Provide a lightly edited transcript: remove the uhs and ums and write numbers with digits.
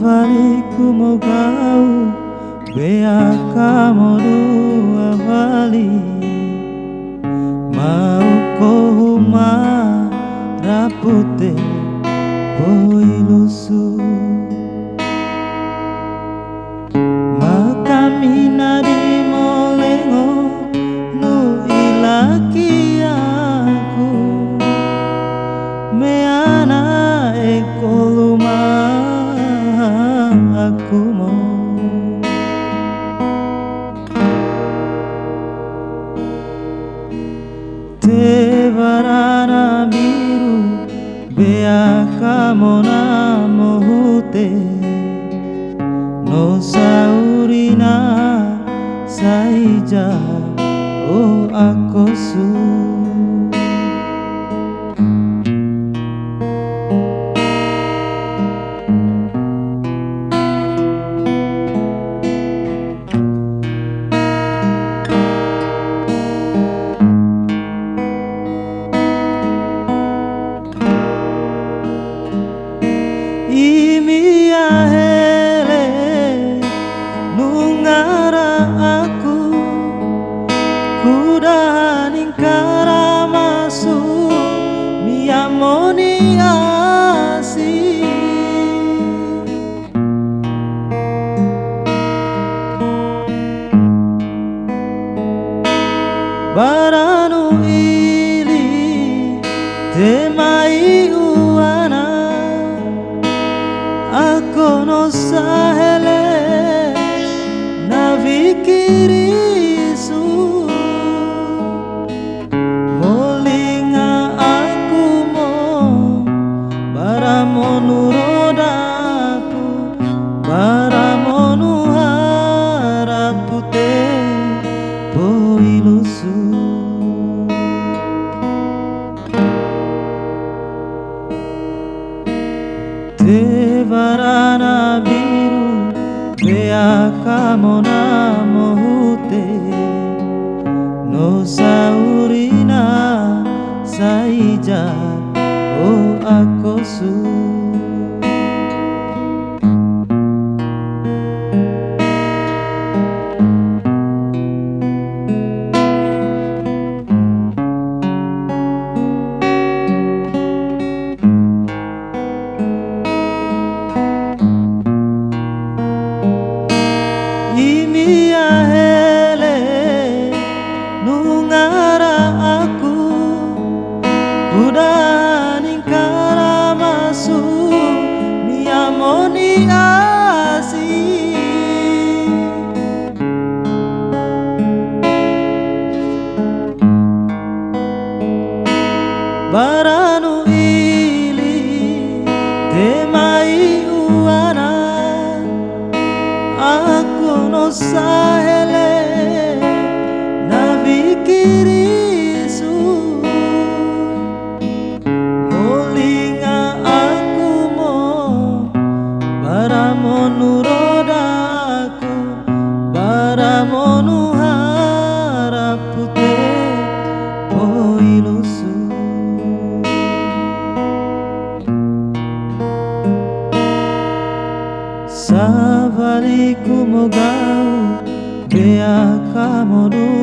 Savaliku mogau beaka moru avali mau kohuma rapute poilusu makamina di molengo nu ilaki aku meana ekoluma aku mau te varana biru beaka mona mohute no saurina saija o akosu Imia hele nungara aku kuda ningkara masuk miamoni asi baranu ili temai uana aku no sahele navikirisu molinga aku mo baramonu rodaku baramonu harapute poilusu te varana biru beaka mona mohute no saurina saija o akosu Imia hele nungara aku kuda ningkara masuk miamoni asi baranu ili temai uana aku no sahele navikirisu molinga aku mo baramonu rodaku baramonu harapute poilusu Savaliku mogau beaka moru